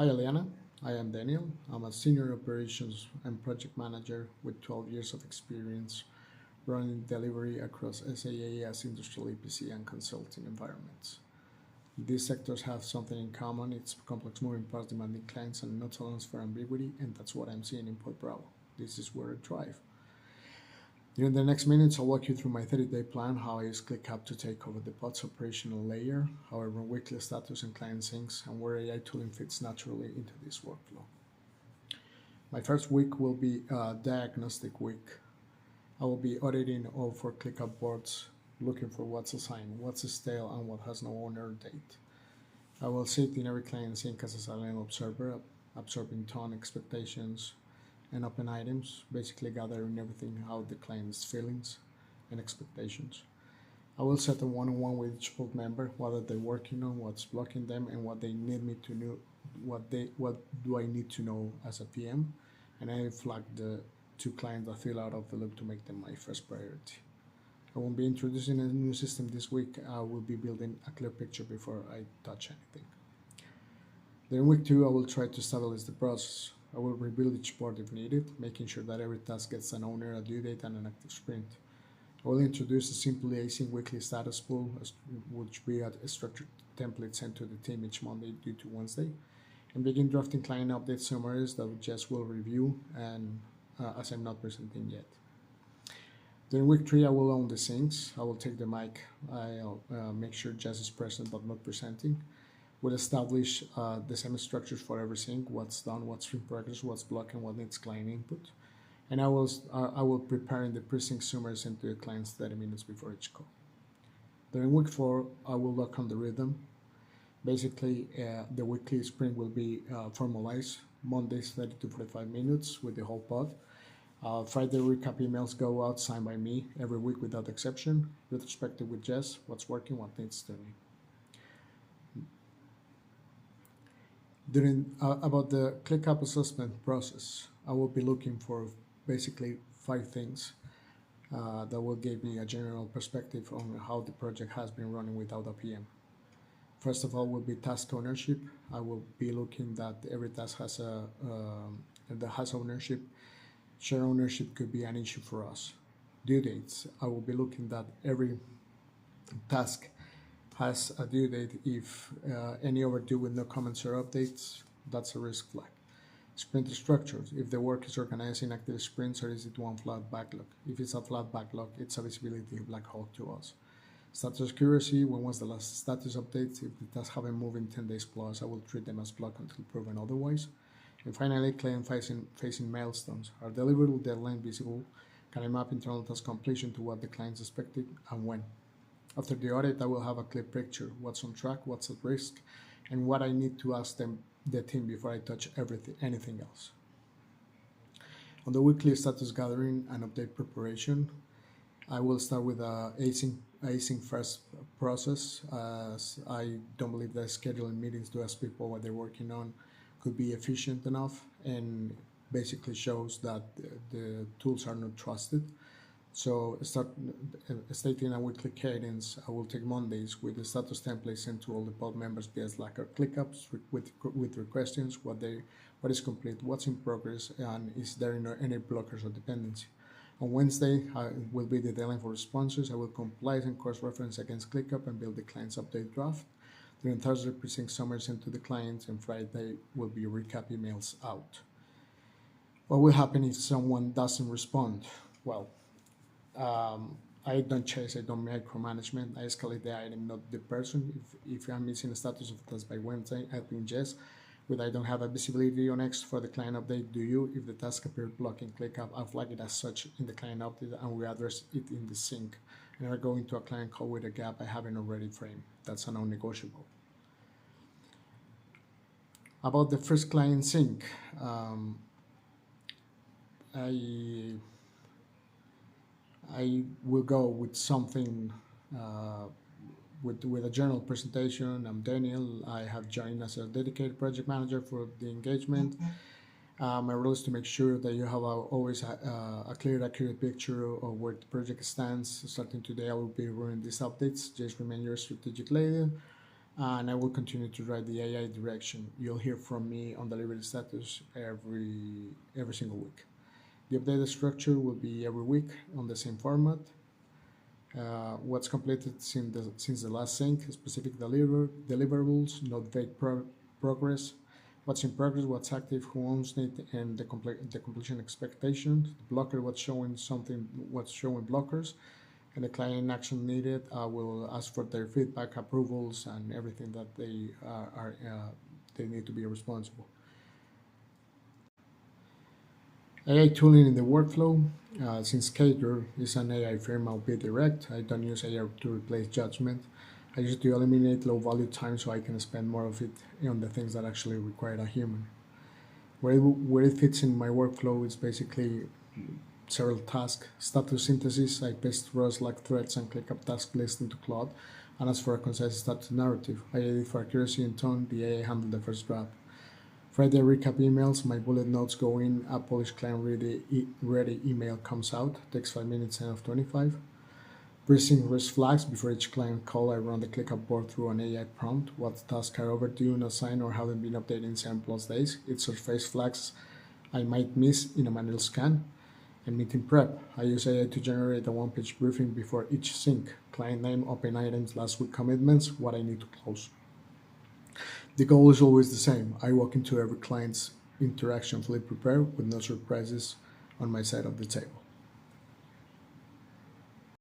Hi, Eliana. I am Daniel. I'm a senior operations and project manager with 12 years of experience running delivery across SaaS, industrial EPC, and consulting environments. These sectors have something in common. It's complex, moving parts, demanding clients, and no tolerance for ambiguity, and that's what I'm seeing in Port Bravo. This is where I thrive. During the next minutes, I'll walk you through my 30-day plan, how I use ClickUp to take over the pod's operational layer, how I run weekly status and client syncs, and where AI tooling fits naturally into this workflow. My first week will be a diagnostic week. I will be auditing all 4 ClickUp boards, looking for what's assigned, what's stale, and what has no owner date. I will sit in every client sync as a silent observer, absorbing tone, expectations, and open items, basically gathering everything out the client's feelings and expectations. I will set a one-on-one with each board member, what are they working on, what's blocking them, and what they need me to know, what do I need to know as a PM, and I flag the 2 clients that feel out of the loop to make them my first priority. I won't be introducing a new system this week. I will be building a clear picture before I touch anything. Then week 2, I will try to stabilize the process. I will rebuild each board if needed, making sure that every task gets an owner, a due date, and an active sprint. I will introduce a simple async weekly status pool, which will be a structured template sent to the team each Monday due to Wednesday, and begin drafting client update summaries that Jess will review, and as I'm not presenting yet. Then week 3, I will own the syncs. I will take the mic. I'll make sure Jess is present but not presenting. We'll establish the same structures for every sync, what's done, what's in progress, what's blocked, and what needs client input. And I will prepare in the pre-sync summaries into the clients 30 minutes before each call. During week 4, I will lock on the rhythm. Basically, the weekly sprint will be formalized. Mondays 30 to 45 minutes with the whole pod. Friday recap emails go out signed by me every week without exception. Retrospective with Jess, what's working, what needs tuning. About the ClickUp assessment process, I will be looking for basically 5 things that will give me a general perspective on how the project has been running without a PM. First of all will be task ownership. I will be looking that every task has ownership. Share ownership could be an issue for us. Due dates. I will be looking that every task has a due date. If any overdue with no comments or updates, that's a risk flag. Sprint structures. If the work is organized in active sprints or is it one flat backlog? If it's a flat backlog, it's a visibility black hole to us. Status accuracy. When was the last status update? If the tasks haven't moved in 10 days plus, I will treat them as blocked until proven otherwise. And finally, client-facing milestones. Are deliverable deadline visible? Can I map internal task completion to what the client's expected and when? After the audit, I will have a clear picture, what's on track, what's at risk, and what I need to ask the team before I touch anything else. On the weekly status gathering and update preparation, I will start with a async first process, as I don't believe that scheduling meetings to ask people what they're working on could be efficient enough, and basically shows that the tools are not trusted. So stating a weekly cadence, I will take Mondays with the status template sent to all the pod members via Slack or ClickUps with questions, what is complete, what's in progress, and is there any blockers or dependency. On Wednesday will be the deadline for responses. I will compile and cross-reference against ClickUp and build the client's update draft. During Thursday, present summaries sent to the clients, and Friday will be recap emails out. What will happen if someone doesn't respond? Well, I don't chase, I don't micromanagement. I escalate the item, not the person. If I'm missing the status of the task by Wednesday, I think yes. But I don't have a visibility on X for the client update, do you? If the task appears blocking ClickUp, I'll flag it as such in the client update and we address it in the sync. And I go into a client call with a gap I haven't already framed. That's a non-negotiable. About the first client sync, I will go with something with a general presentation. I'm Daniel. I have joined as a dedicated project manager for the engagement. My role is to make sure that you have always a clear, accurate picture of where the project stands. Starting today, I will be running these updates. Just remain your strategic leader. and I will continue to drive the AI direction. You'll hear from me on delivery status every single week. The updated structure will be every week on the same format. What's completed since the last sync, specific deliverables, not vague progress, what's in progress, what's active, who owns it, and the completion expectation. The blocker, what's showing blockers, and the client action needed. I will ask for their feedback, approvals, and everything that they need to be responsible. AI tooling in the workflow. Since Cadre is an AI firm, I'll be direct. I don't use AI to replace judgment. I use it to eliminate low value time so I can spend more of it on the things that actually require a human. Where it fits in my workflow is basically several tasks. Status synthesis, I paste rows like threads and click up task list into Claude and ask for a concise status narrative. I edit for accuracy and tone, the AI handled the first draft. Friday recap emails, my bullet notes go in, a polished client ready email comes out, takes 5 minutes instead of 25. Pre-sync risk flags before each client call, I run the ClickUp board through an AI prompt. What tasks are overdue, not signed, or haven't been updated in 7+ days. It surfaces flags I might miss in a manual scan. And meeting prep, I use AI to generate a one-page briefing before each sync. Client name, open items, last week commitments, what I need to close. The goal is always the same. I walk into every client's interaction fully prepared with no surprises on my side of the table.